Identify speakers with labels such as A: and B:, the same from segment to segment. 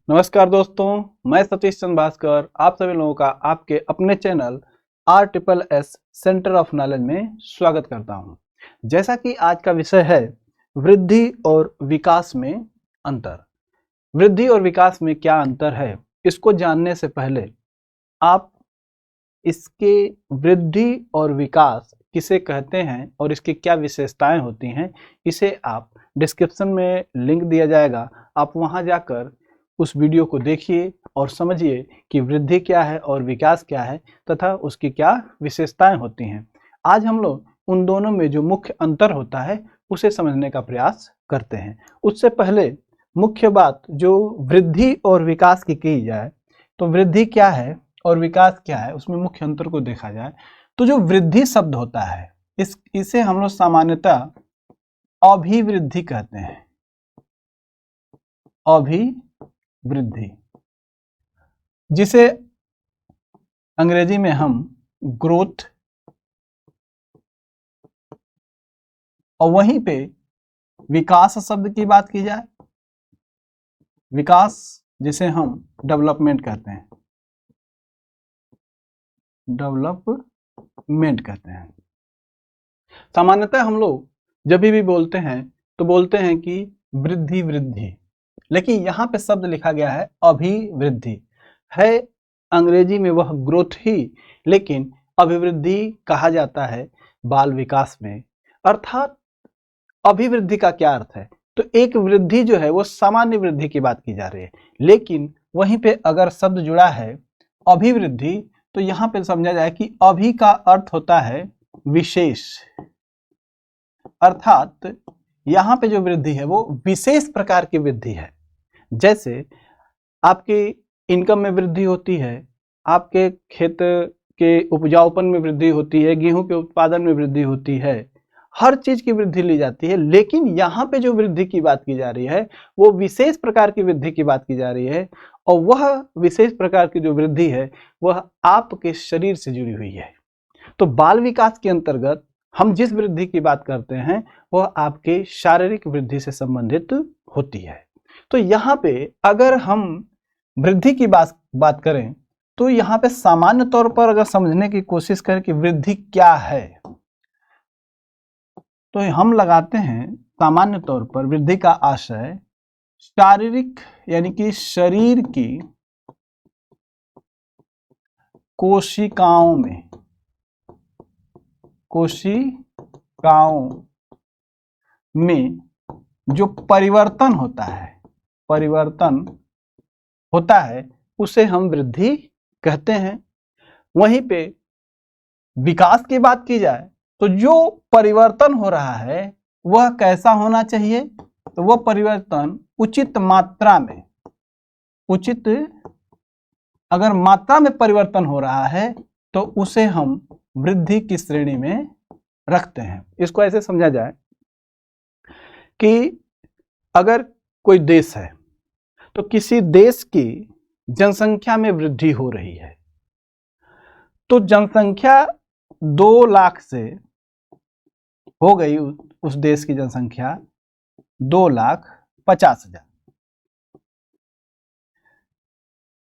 A: नमस्कार दोस्तों, मैं सतीश चंद्र भास्कर आप सभी लोगों का आपके अपने channel RSSS centre of knowledge में स्वागत करता हूं। जैसा कि आज का विषय है वृद्धि और विकास में अंतर। वृद्धि और विकास में क्या अंतर है, इसको जानने से पहले आप इसके वृद्धि और विकास किसे कहते हैं और इसकी क्या विशेषताएं होती हैं, इसे आप डिस्क्रिप्शन में लिंक दिया जाएगा, आप वहां जाकर उस वीडियो को देखिए और समझिए कि वृद्धि क्या है और विकास क्या है तथा उसकी क्या विशेषताएं होती हैं। आज हम लोग उन दोनों में जो मुख्य अंतर होता है उसे समझने का प्रयास करते हैं। उससे पहले मुख्य बात जो वृद्धि और विकास की जाए, तो वृद्धि क्या है और विकास क्या है, उसमें मुख्य अंतर को देखा जाए तो जो वृद्धि शब्द होता है इसे हम लोग सामान्यतः अभिवृद्धि कहते हैं। अभिवृद्धि, जिसे अंग्रेजी में हम ग्रोथ, और वहीं पे विकास शब्द की बात की जाए, विकास जिसे हम डेवलपमेंट कहते हैं, डेवलपमेंट कहते हैं। सामान्यतः हम लोग जब भी बोलते हैं तो बोलते हैं कि वृद्धि वृद्धि, लेकिन यहाँ पे शब्द लिखा गया है अभिवृद्धि। है अंग्रेजी में वह ग्रोथ ही, लेकिन अभिवृद्धि कहा जाता है बाल विकास में। अर्थात अभिवृद्धि का क्या अर्थ है, तो एक वृद्धि जो है वो सामान्य वृद्धि की बात की जा रही है, लेकिन वहीं पे अगर शब्द जुड़ा है अभिवृद्धि तो यहाँ पे समझा जाए कि अभि का अर्थ होता है विशेष, अर्थात यहाँ पे जो वृद्धि है वो विशेष प्रकार की वृद्धि है। जैसे आपके इनकम में वृद्धि होती है, आपके खेत के उपजाऊपन में वृद्धि होती है, गेहूं के उत्पादन में वृद्धि होती है, हर चीज की वृद्धि ली जाती है, लेकिन यहाँ पे जो वृद्धि की बात की जा रही है वो विशेष प्रकार की वृद्धि की बात की जा रही है, और वह विशेष प्रकार की जो वृद्धि है वह आपके शरीर से जुड़ी हुई है। तो बाल विकास के अंतर्गत हम जिस वृद्धि की बात करते हैं वह आपके शारीरिक वृद्धि से संबंधित होती है। तो यहाँ पे अगर हम वृद्धि की बात करें तो यहाँ पे सामान्य तौर पर अगर समझने की कोशिश करें कि वृद्धि क्या है, तो हम लगाते हैं सामान्य तौर पर वृद्धि का आशय शारीरिक यानी कि शरीर की कोशिकाओं में जो परिवर्तन होता है उसे हम वृद्धि कहते हैं। वहीं पे विकास की बात की जाए तो जो परिवर्तन हो रहा है वह कैसा होना चाहिए, तो वह परिवर्तन उचित मात्रा में, अगर मात्रा में परिवर्तन हो रहा है तो उसे हम वृद्धि की श्रेणी में रखते हैं। इसको ऐसे समझा जाए कि अगर कोई देश है तो किसी देश की जनसंख्या में वृद्धि हो रही है, तो जनसंख्या 2 लाख से हो गई, उस देश की जनसंख्या 2,50,000।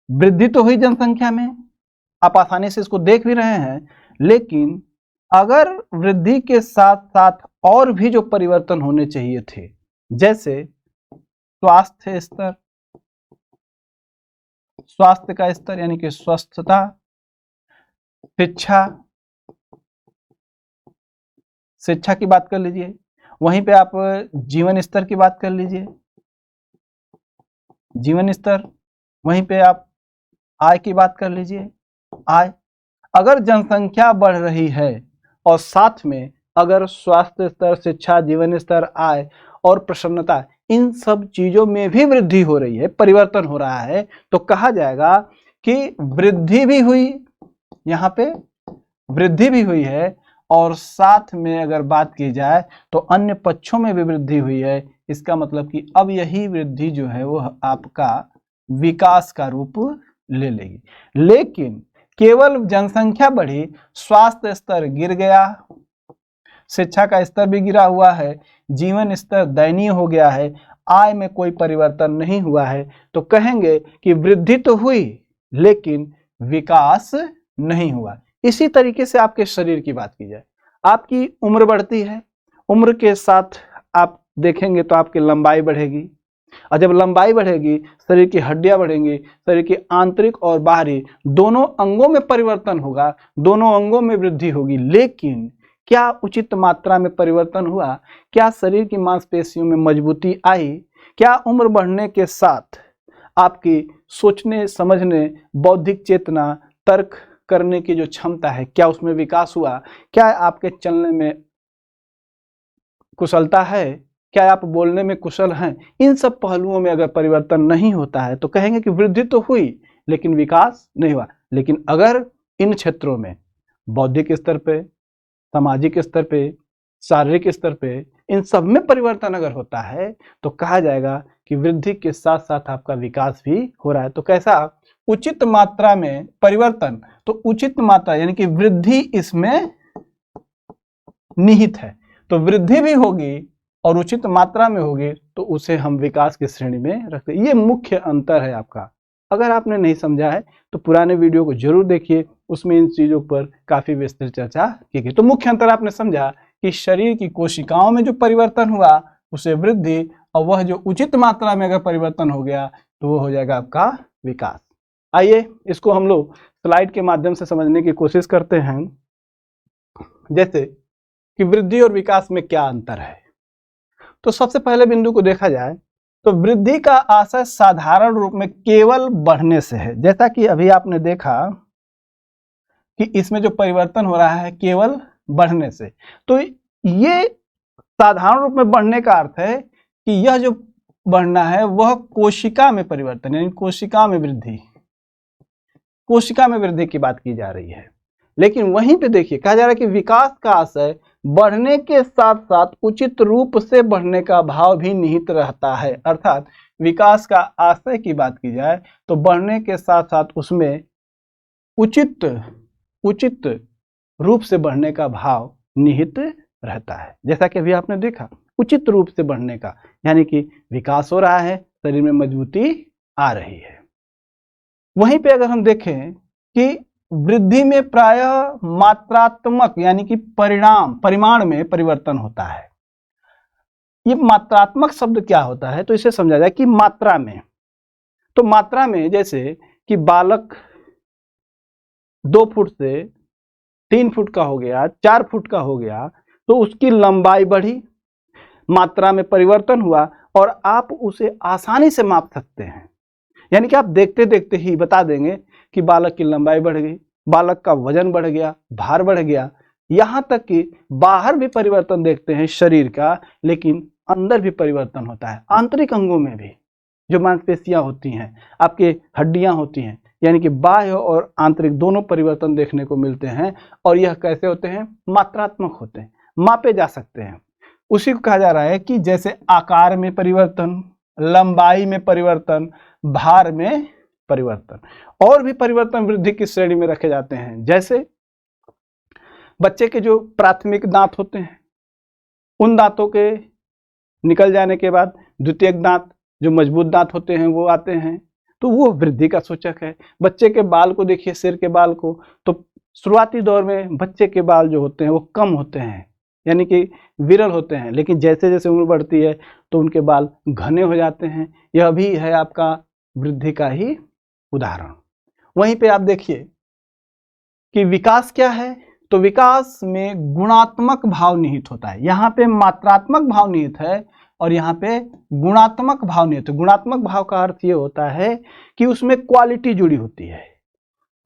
A: वृद्धि तो हुई जनसंख्या में, आप आसानी से इसको देख भी रहे हैं, लेकिन अगर वृद्धि के साथ साथ और भी जो परिवर्तन होने चाहिए थे, जैसे स्वास्थ्य का स्तर यानी कि स्वस्थता, शिक्षा की बात कर लीजिए, वहीं पे आप जीवन स्तर की बात कर लीजिए, वहीं पे आप आय की बात कर लीजिए, आय। अगर जनसंख्या बढ़ रही है और साथ में अगर स्वास्थ्य स्तर, शिक्षा, जीवन स्तर, आय और प्रसन्नता, इन सब चीजों में भी वृद्धि हो रही है, परिवर्तन हो रहा है, तो कहा जाएगा कि वृद्धि भी हुई, यहाँ पे वृद्धि भी हुई है, और साथ में अगर बात की जाए तो अन्य पक्षों में भी वृद्धि हुई है। इसका मतलब कि अब यही वृद्धि जो है वो आपका विकास का रूप ले लेगी। लेकिन केवल जनसंख्या बढ़ी, स्वास्थ्य स्तर गिर गया, शिक्षा का स्तर भी गिरा हुआ है, जीवन स्तर दयनीय हो गया है, आय में कोई परिवर्तन नहीं हुआ है, तो कहेंगे कि वृद्धि तो हुई लेकिन विकास नहीं हुआ। इसी तरीके से आपके शरीर की बात की जाए, आपकी उम्र बढ़ती है, उम्र के साथ आप देखेंगे तो आपकी लंबाई बढ़ेगी, और जब लंबाई बढ़ेगी शरीर की हड्डियां बढ़ेंगी, शरीर की आंतरिक और बाहरी दोनों अंगों में परिवर्तन होगा, दोनों अंगों में वृद्धि होगी। लेकिन क्या उचित मात्रा में परिवर्तन हुआ? क्या शरीर की मांसपेशियों में मजबूती आई? क्या उम्र बढ़ने के साथ आपकी सोचने समझने, बौद्धिक चेतना, तर्क करने की जो क्षमता है, क्या उसमें विकास हुआ? क्या आपके चलने में कुशलता है? क्या आप बोलने में कुशल हैं? इन सब पहलुओं में अगर परिवर्तन नहीं होता है तो कहेंगे कि वृद्धि तो हुई लेकिन विकास नहीं हुआ। लेकिन अगर इन क्षेत्रों में बौद्धिक स्तर पे, सामाजिक स्तर पे, शारीरिक स्तर पे, इन सब में परिवर्तन अगर होता है तो कहा जाएगा कि वृद्धि के साथ साथ आपका विकास भी हो रहा है। तो कैसा? उचित मात्रा में परिवर्तन, तो उचित मात्रा यानी कि वृद्धि इसमें निहित है। तो वृद्धि भी होगी और उचित मात्रा में होगी तो उसे हम विकास की श्रेणी में रखते हैं। ये मुख्य अंतर है आपका। अगर आपने नहीं समझा है तो पुराने वीडियो को जरूर देखिए, उसमें इन चीजों पर काफी विस्तृत चर्चा की गई। तो मुख्य अंतर आपने समझा कि शरीर की कोशिकाओं में जो परिवर्तन हुआ उसे वृद्धि, और वह जो उचित मात्रा में अगर परिवर्तन हो गया तो वो हो जाएगा आपका विकास। आइए इसको हम लोग स्लाइड के माध्यम से समझने की कोशिश करते हैं, जैसे कि वृद्धि और विकास में क्या अंतर है। तो सबसे पहले बिंदु को देखा जाए तो वृद्धि का आशय साधारण रूप में केवल बढ़ने से है। जैसा कि अभी आपने देखा कि इसमें जो परिवर्तन हो रहा है केवल बढ़ने से, तो ये साधारण रूप में बढ़ने का अर्थ है कि यह जो बढ़ना है वह कोशिका में परिवर्तन, यानी कोशिका में वृद्धि, कोशिका में वृद्धि की बात की जा रही है। लेकिन वहीं पे देखिए कहा जा रहा है कि विकास का आशय बढ़ने के साथ साथ उचित रूप से बढ़ने का भाव भी निहित रहता है। अर्थात विकास का आशय की बात की जाए तो बढ़ने के साथ साथ उसमें उचित रूप से बढ़ने का भाव निहित रहता है। जैसा कि अभी आपने देखा उचित रूप से बढ़ने का, यानी कि विकास हो रहा है, शरीर में मजबूती आ रही है। वहीं पे अगर हम देखें कि वृद्धि में प्रायः मात्रात्मक यानी कि परिमाण में परिवर्तन होता है। ये मात्रात्मक शब्द क्या होता है तो इसे समझा जाए कि मात्रा में, तो मात्रा में जैसे कि बालक 2 फुट से 3 फुट का हो गया, 4 फुट का हो गया, तो उसकी लंबाई बढ़ी, मात्रा में परिवर्तन हुआ और आप उसे आसानी से माप सकते हैं। यानी कि आप देखते देखते ही बता देंगे कि बालक की लंबाई बढ़ गई, बालक का वजन बढ़ गया, भार बढ़ गया, यहाँ तक कि बाहर भी परिवर्तन देखते हैं शरीर का, लेकिन अंदर भी परिवर्तन होता है। आंतरिक अंगों में भी जो मांसपेशियां होती हैं, आपके हड्डियां होती हैं, यानी कि बाह्य और आंतरिक दोनों परिवर्तन देखने को मिलते हैं। और यह कैसे होते हैं? मात्रात्मक होते हैं, मापे जा सकते हैं। उसी को कहा जा रहा है कि जैसे आकार में परिवर्तन, लंबाई में परिवर्तन, भार में परिवर्तन, और भी परिवर्तन वृद्धि की श्रेणी में रखे जाते हैं। जैसे बच्चे के जो प्राथमिक दांत होते हैं, उन दांतों के निकल जाने के बाद द्वितीयक दांत, जो मजबूत दांत होते हैं, वो आते हैं, तो वो वृद्धि का सूचक है। बच्चे के बाल को देखिए, सिर के बाल को, तो शुरुआती दौर में बच्चे के बाल जो होते हैं वो कम होते हैं, यानी कि विरल होते हैं, लेकिन जैसे जैसे उम्र बढ़ती है तो उनके बाल घने हो जाते हैं। यह भी है आपका वृद्धि का ही उदाहरण। वहीं पे आप देखिए कि विकास क्या है, तो विकास में गुणात्मक भाव निहित होता है। यहाँ पे मात्रात्मक भाव निहित है और यहाँ पे गुणात्मक भाव निहित है। गुणात्मक भाव का अर्थ ये होता है कि उसमें क्वालिटी जुड़ी होती है,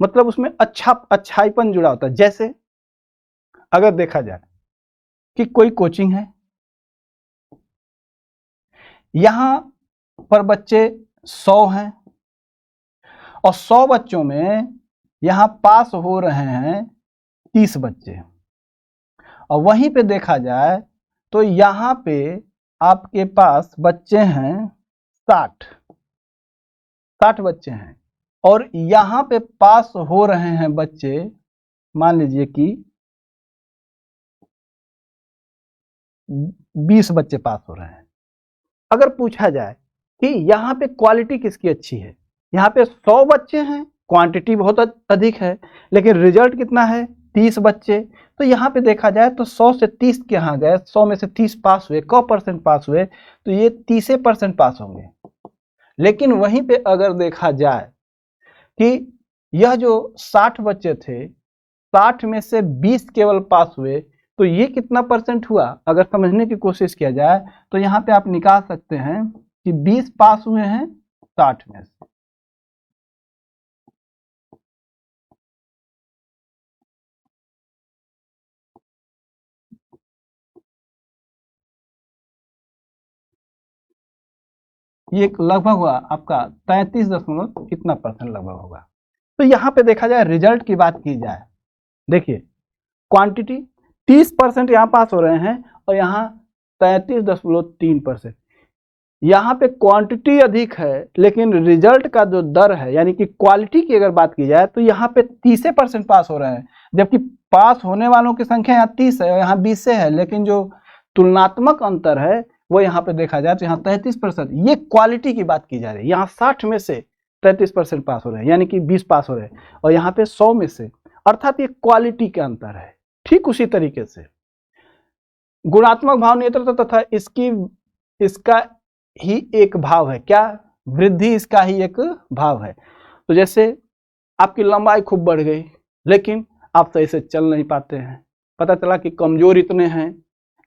A: मतलब उसमें अच्छाईपन जुड़ा होता है। जैसे अगर देखा जाए कि कोई कोचिंग है, यहाँ पर बच्चे 100 हैं और 100 बच्चों में यहाँ पास हो रहे हैं 30 बच्चे, और वहीं पे देखा जाए तो यहाँ पे आपके पास बच्चे हैं 60 बच्चे हैं, और यहाँ पे पास हो रहे हैं बच्चे मान लीजिए कि 20 बच्चे पास हो रहे हैं। अगर पूछा जाए कि यहाँ पे क्वालिटी किसकी अच्छी है, यहाँ पे 100 बच्चे हैं, क्वांटिटी बहुत अधिक है, लेकिन रिजल्ट कितना है 30 बच्चे, तो यहाँ पे देखा जाए तो 100 से 30 के यहाँ गए, 100 में से 30 पास हुए, क परसेंट पास हुए, तो ये 30% पास होंगे। लेकिन वहीं पे अगर देखा जाए कि यह जो 60 बच्चे थे, 60 में से 20 केवल पास हुए, तो ये कितना परसेंट हुआ? अगर समझने की कोशिश किया जाए तो यहाँ पे आप निकाल सकते हैं कि 20 पास हुए हैं 60 में से। ये लगभग हुआ आपका 33 दशमलव कितना परसेंट लगभग होगा। तो यहाँ पे देखा जाए रिजल्ट की बात की जाए, देखिए क्वांटिटी 30% यहाँ पास हो रहे हैं और यहाँ 33.3%। यहाँ पे क्वांटिटी अधिक है लेकिन रिजल्ट का जो दर है यानी कि क्वालिटी की अगर बात की जाए तो यहाँ पे 30% पास हो रहे हैं, जबकि पास होने वालों की संख्या यहाँ 30 है और यहाँ 20 से है, लेकिन जो तुलनात्मक अंतर है वो यहाँ पे देखा जाए तो यहाँ 33%। ये क्वालिटी की बात की जा रही है। यहाँ 60 में से 33% पास हो रहे हैं यानी कि 20 पास हो रहे हैं और यहाँ पे 100 में से, अर्थात ये क्वालिटी के अंतर है। ठीक उसी तरीके से गुणात्मक भाव नेतृत्व तथा इसका ही एक भाव है, क्या? वृद्धि इसका ही एक भाव है। तो जैसे आपकी लंबाई खूब बढ़ गई लेकिन आप सही से चल नहीं पाते हैं, पता चला कि कमजोर इतने हैं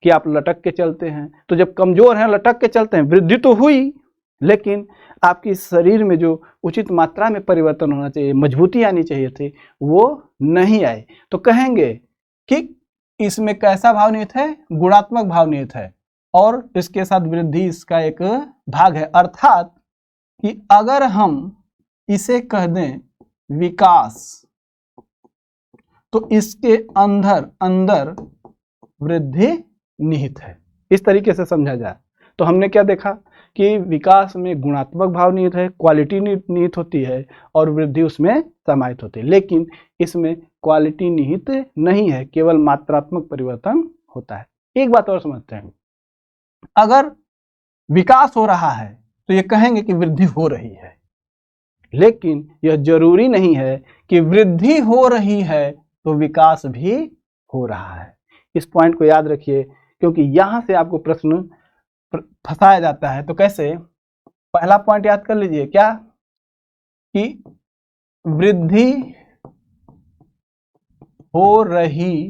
A: कि आप लटक के चलते हैं, तो जब कमजोर हैं लटक के चलते हैं, वृद्धि तो हुई लेकिन आपकी शरीर में जो उचित मात्रा में परिवर्तन होना चाहिए, मजबूती आनी चाहिए थी, वो नहीं आई। तो कहेंगे कि इसमें कैसा भाव निहित है? गुणात्मक भाव निहित है और इसके साथ वृद्धि इसका एक भाग है। अर्थात कि अगर हम इसे कह दें विकास तो इसके अंदर वृद्धि निहित है। इस तरीके से समझा जाए तो हमने क्या देखा कि विकास में गुणात्मक भाव निहित है, क्वालिटी निहित होती है और वृद्धि उसमें समाहित होती है, लेकिन इसमें क्वालिटी निहित नहीं है, केवल मात्रात्मक परिवर्तन होता है। एक बात और समझते हैं, अगर विकास हो रहा है तो ये कहेंगे कि वृद्धि हो रही है, लेकिन यह जरूरी नहीं है कि वृद्धि हो रही है तो विकास भी हो रहा है। इस पॉइंट को याद रखिए क्योंकि यहां से आपको प्रश्न फंसाया जाता है। तो कैसे? पहला पॉइंट याद कर लीजिए, क्या? कि वृद्धि हो रही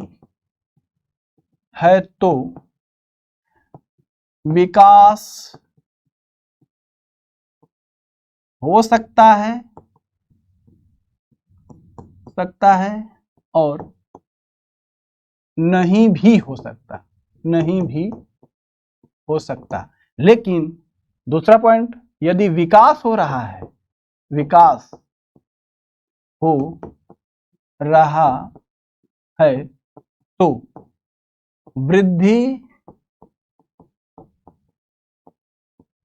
A: है तो विकास हो सकता है और नहीं भी हो सकता। लेकिन दूसरा पॉइंट, यदि विकास हो रहा है तो वृद्धि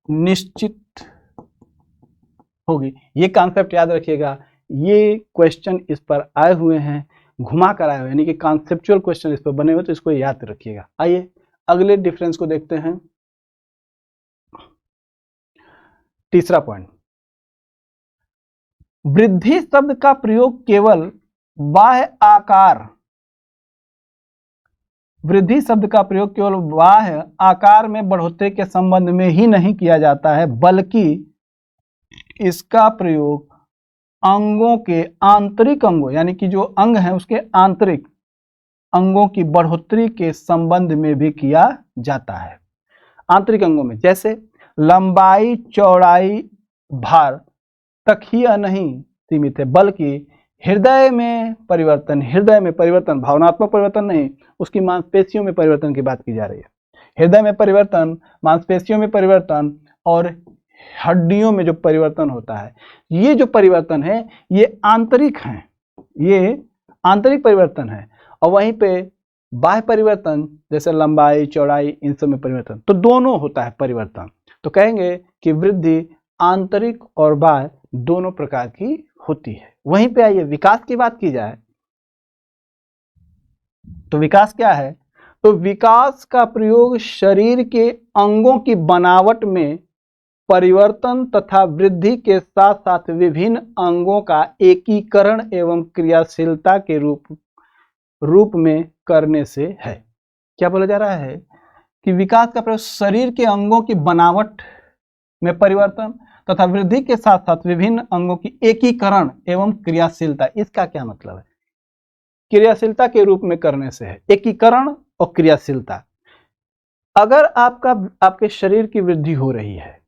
A: निश्चित होगी। ये कॉन्सेप्ट याद रखिएगा, ये क्वेश्चन इस पर आए हुए हैं, घुमा कर आए हुए, यानी कि कॉन्सेप्चुअल क्वेश्चन इस पर बने हुए, तो इसको याद रखिएगा। आइए अगले डिफरेंस को देखते हैं। तीसरा पॉइंट, वृद्धि शब्द का प्रयोग केवल बाह्य आकार में बढ़ोतरी के संबंध में ही नहीं किया जाता है, बल्कि इसका प्रयोग अंगों के आंतरिक अंगों यानी कि जो अंग हैं उसके आंतरिक अंगों की बढ़ोतरी के संबंध में भी किया जाता है। आंतरिक अंगों में जैसे लंबाई, चौड़ाई, भार तक ही नहीं सीमित है, बल्कि हृदय में परिवर्तन भावनात्मक परिवर्तन नहीं, उसकी मांसपेशियों में परिवर्तन की बात की जा रही है। हृदय में परिवर्तन, मांसपेशियों में परिवर्तन और हड्डियों में जो परिवर्तन होता है, ये जो परिवर्तन है ये आंतरिक हैं, ये आंतरिक परिवर्तन है। और वहीं पे बाह्य परिवर्तन जैसे लंबाई, चौड़ाई, इन सब में परिवर्तन, तो दोनों होता है परिवर्तन। तो कहेंगे कि वृद्धि आंतरिक और बाह्य दोनों प्रकार की होती है। वहीं पे आइए विकास की बात की जाए तो विकास क्या है? तो विकास का प्रयोग शरीर के अंगों की बनावट में परिवर्तन तथा वृद्धि के साथ साथ विभिन्न अंगों का एकीकरण एवं क्रियाशीलता के रूप में करने से है। क्या बोला जा रहा है कि विकास का प्रयोग शरीर के अंगों की बनावट में परिवर्तन तथा वृद्धि के साथ साथ विभिन्न अंगों की एकीकरण एवं क्रियाशीलता। इसका क्या मतलब है? क्रियाशीलता के रूप में करने से है, एकीकरण और क्रियाशीलता। अगर आपके शरीर की वृद्धि हो रही है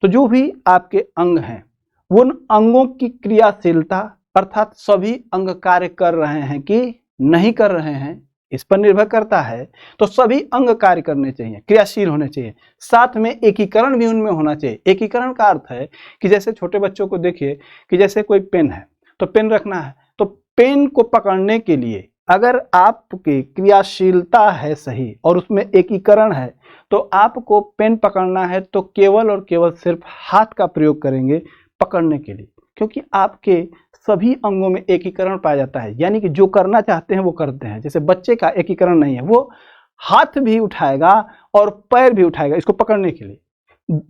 A: तो जो भी आपके अंग हैं उन अंगों की क्रियाशीलता अर्थात सभी अंग कार्य कर रहे हैं कि नहीं कर रहे हैं, इस पर निर्भर करता है। तो सभी अंग कार्य करने चाहिए, क्रियाशील होने चाहिए, साथ में एकीकरण भी उनमें होना चाहिए। एकीकरण का अर्थ है कि जैसे छोटे बच्चों को देखिए कि जैसे कोई पेन है तो पेन रखना है, तो पेन को पकड़ने के लिए अगर आपकी क्रियाशीलता है सही और उसमें एकीकरण है तो आपको पेन पकड़ना है तो केवल और केवल सिर्फ हाथ का प्रयोग करेंगे पकड़ने के लिए, क्योंकि आपके सभी अंगों में एकीकरण पाया जाता है। यानी कि जो करना चाहते हैं वो करते हैं। जैसे बच्चे का एकीकरण नहीं है, वो हाथ भी उठाएगा और पैर भी उठाएगा इसको पकड़ने के लिए,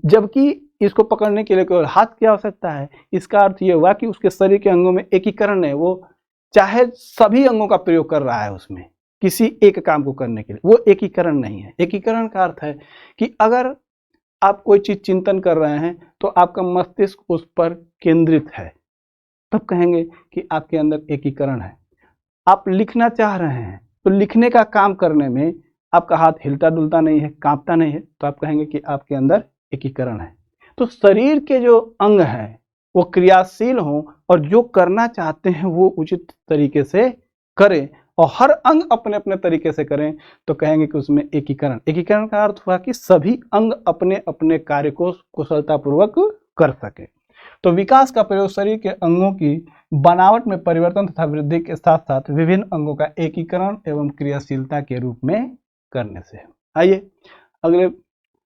A: जबकि इसको पकड़ने के लिए केवल हाथ की आवश्यकता है। इसका अर्थ ये हुआ कि उसके शरीर के अंगों में एकीकरण है, वो चाहे सभी अंगों का प्रयोग कर रहा है उसमें किसी एक काम को करने के लिए, वो एकीकरण नहीं है। एकीकरण का अर्थ है कि अगर आप कोई चीज चिंतन कर रहे हैं तो आपका मस्तिष्क उस पर केंद्रित है, तब कहेंगे कि आपके अंदर एकीकरण है। आप लिखना चाह रहे हैं तो लिखने का काम करने में आपका हाथ हिलता डुलता नहीं है, कांपता नहीं है, तो आप कहेंगे कि आपके अंदर एकीकरण है। तो शरीर के जो अंग हैं वो क्रियाशील हों और जो करना चाहते हैं वो उचित तरीके से करें और हर अंग अपने अपने तरीके से करें, तो कहेंगे कि उसमें एकीकरण। एकीकरण का अर्थ हुआ कि सभी अंग अपने अपने कार्य को कुशलतापूर्वक कर सके। तो विकास का प्रयोग शरीर के अंगों की बनावट में परिवर्तन तथा वृद्धि के साथ साथ विभिन्न अंगों का एकीकरण एवं क्रियाशीलता के रूप में करने से है। आइए अगले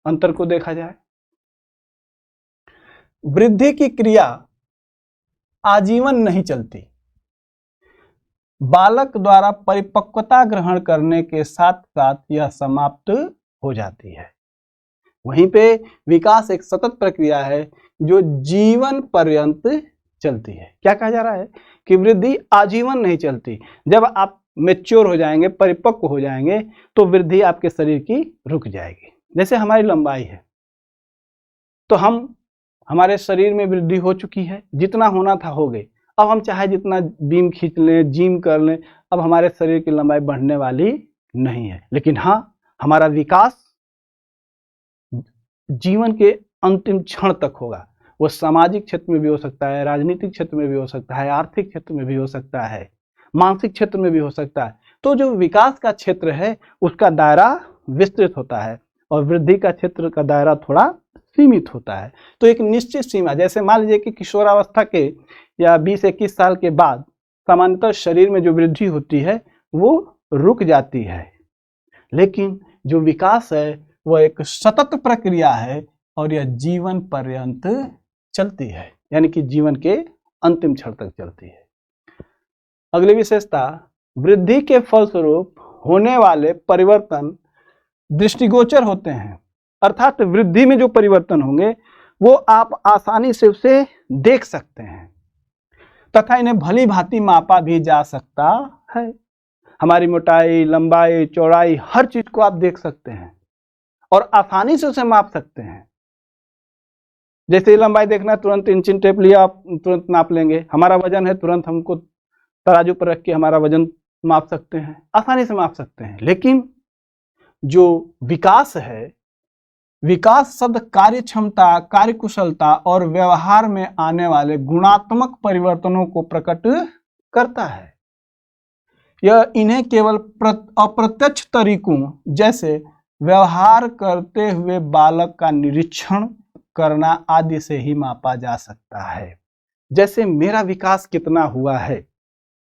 A: अंतर को देखा जाए। वृद्धि की क्रिया आजीवन नहीं चलती, बालक द्वारा परिपक्वता ग्रहण करने के साथ साथ यह समाप्त हो जाती है। वहीं पे विकास एक सतत प्रक्रिया है जो जीवन पर्यंत चलती है। क्या कहा जा रहा है कि वृद्धि आजीवन नहीं चलती। जब आप मैच्योर हो जाएंगे, परिपक्व हो जाएंगे, तो वृद्धि आपके शरीर की रुक जाएगी। जैसे हमारी लंबाई है तो हमारे शरीर में वृद्धि हो चुकी है, जितना होना था हो गई। अब हम चाहे जितना बीम खींच लें, जिम कर लें, अब हमारे शरीर की लंबाई बढ़ने वाली नहीं है। लेकिन हाँ, हमारा विकास जीवन के अंतिम क्षण तक होगा। वो सामाजिक क्षेत्र में भी हो सकता है, राजनीतिक क्षेत्र में भी हो सकता है, आर्थिक क्षेत्र में भी हो सकता है, मानसिक क्षेत्र में भी हो सकता है। तो जो विकास का क्षेत्र है उसका दायरा विस्तृत होता है और वृद्धि का क्षेत्र का दायरा थोड़ा सीमित होता है। तो एक निश्चित सीमा, जैसे मान लीजिए कि किशोरावस्था के या 20-21 साल के बाद सामान्यतः शरीर में जो वृद्धि होती है वो रुक जाती है, लेकिन जो विकास है वह एक सतत प्रक्रिया है और यह जीवन पर्यंत चलती है, यानी कि जीवन के अंतिम क्षण तक चलती है। अगली विशेषता, वृद्धि के फलस्वरूप होने वाले परिवर्तन दृष्टिगोचर होते हैं, अर्थात वृद्धि में जो परिवर्तन होंगे वो आप आसानी से उसे देख सकते हैं तथा इन्हें भली भांति मापा भी जा सकता है। हमारी मोटाई, लंबाई, चौड़ाई, हर चीज को आप देख सकते हैं और आसानी से उसे माप सकते हैं। जैसे लंबाई देखना, तुरंत इंची टेप लिया, आप तुरंत नाप लेंगे। हमारा वजन है, तुरंत हमको तराजू पर रख के हमारा वजन माप सकते हैं, आसानी से माप सकते हैं। लेकिन जो विकास है, विकास शब्द कार्य क्षमता, कार्य कुशलता और व्यवहार में आने वाले गुणात्मक परिवर्तनों को प्रकट करता है। यह इन्हें केवल अप्रत्यक्ष तरीकों जैसे व्यवहार करते हुए बालक का निरीक्षण करना आदि से ही मापा जा सकता है। जैसे मेरा विकास कितना हुआ है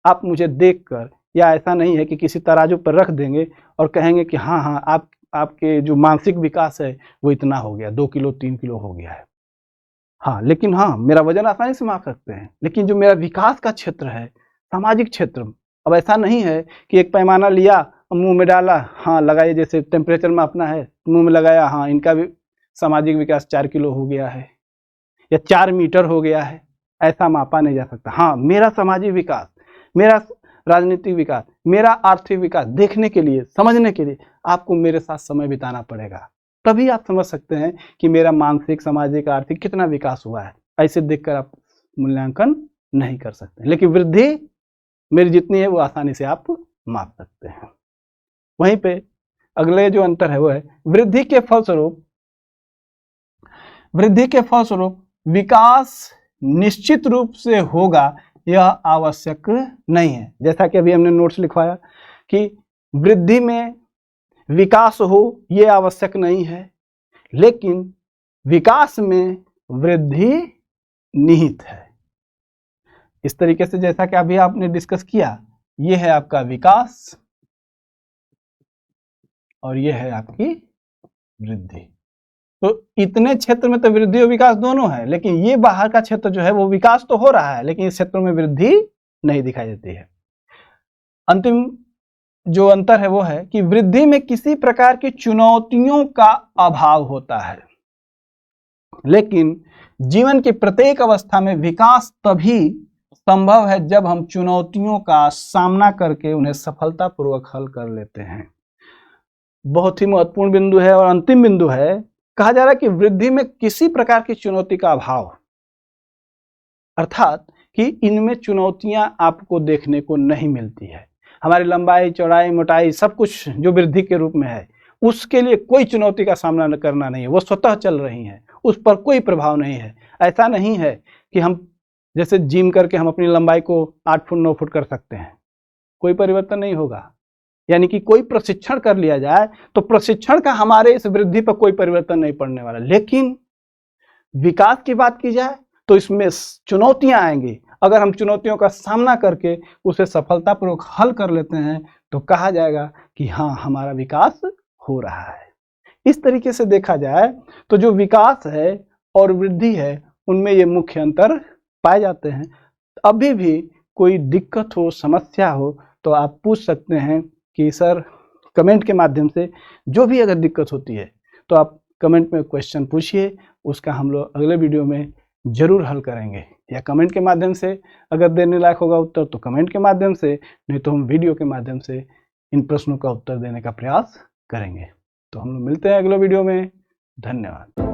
A: आप मुझे देखकर, या ऐसा नहीं है कि किसी तराजू पर रख देंगे और कहेंगे कि हाँ हाँ आपके जो मानसिक विकास है वो इतना हो गया, 2 किलो 3 किलो हो गया है। हाँ, लेकिन हाँ, मेरा वजन आसानी से माप सकते हैं। लेकिन जो मेरा विकास का क्षेत्र है, सामाजिक क्षेत्र, अब ऐसा नहीं है कि एक पैमाना लिया मुंह में डाला, हाँ लगाइए, जैसे टेम्परेचर में अपना है, मुंह में लगाया, हाँ इनका भी सामाजिक विकास 4 किलो हो गया है या 4 मीटर हो गया है, ऐसा मापा नहीं जा सकता। हाँ, मेरा सामाजिक विकास, मेरा राजनीतिक विकास, मेरा आर्थिक विकास देखने के लिए, समझने के लिए आपको मेरे साथ समय बिताना पड़ेगा, तभी आप समझ सकते हैं कि मेरा मानसिक, सामाजिक, आर्थिक कितना विकास हुआ है। ऐसे देखकर आप मूल्यांकन नहीं कर सकते, लेकिन वृद्धि मेरी जितनी है वो आसानी से आप माप सकते हैं। वहीं पे अगले जो अंतर है वो है वृद्धि के फलस्वरूप विकास निश्चित रूप से होगा यह आवश्यक नहीं है। जैसा कि अभी हमने नोट्स लिखवाया कि वृद्धि में विकास हो ये आवश्यक नहीं है, लेकिन विकास में वृद्धि निहित है। इस तरीके से जैसा कि अभी आपने डिस्कस किया, ये है आपका विकास और ये है आपकी वृद्धि। तो इतने क्षेत्र में तो वृद्धि और विकास दोनों है, लेकिन ये बाहर का क्षेत्र जो है वो विकास तो हो रहा है, लेकिन इस क्षेत्र में वृद्धि नहीं दिखाई देती है। अंतिम जो अंतर है वो है कि वृद्धि में किसी प्रकार की चुनौतियों का अभाव होता है, लेकिन जीवन की प्रत्येक अवस्था में विकास तभी संभव है जब हम चुनौतियों का सामना करके उन्हें सफलतापूर्वक हल कर लेते हैं। बहुत ही महत्वपूर्ण बिंदु है और अंतिम बिंदु है, कहा जा रहा है कि वृद्धि में किसी प्रकार की चुनौती का अभाव, अर्थात कि इनमें चुनौतियां आपको देखने को नहीं मिलती है। हमारी लंबाई, चौड़ाई, मोटाई सब कुछ जो वृद्धि के रूप में है, उसके लिए कोई चुनौती का सामना करना नहीं है, वो स्वतः चल रही हैं, उस पर कोई प्रभाव नहीं है। ऐसा नहीं है कि हम जैसे जिम करके हम अपनी लंबाई को 8 फुट 9 फुट कर सकते हैं, कोई परिवर्तन नहीं होगा। यानी कि कोई प्रशिक्षण कर लिया जाए तो प्रशिक्षण का हमारे इस वृद्धि पर कोई परिवर्तन नहीं पड़ने वाला, लेकिन विकास की बात की जाए तो इसमें चुनौतियां आएंगी। अगर हम चुनौतियों का सामना करके उसे सफलतापूर्वक हल कर लेते हैं तो कहा जाएगा कि हाँ, हमारा विकास हो रहा है। इस तरीके से देखा जाए तो जो विकास है और वृद्धि है उनमें ये मुख्य अंतर पाए जाते हैं। अभी भी कोई दिक्कत हो, समस्या हो तो आप पूछ सकते हैं कि सर कमेंट के माध्यम से, जो भी अगर दिक्कत होती है तो आप कमेंट में क्वेश्चन पूछिए, उसका हम लोग अगले वीडियो में जरूर हल करेंगे। या कमेंट के माध्यम से अगर देने लायक होगा उत्तर तो कमेंट के माध्यम से, नहीं तो हम वीडियो के माध्यम से इन प्रश्नों का उत्तर देने का प्रयास करेंगे। तो हम लोग मिलते हैं अगले वीडियो में। धन्यवाद।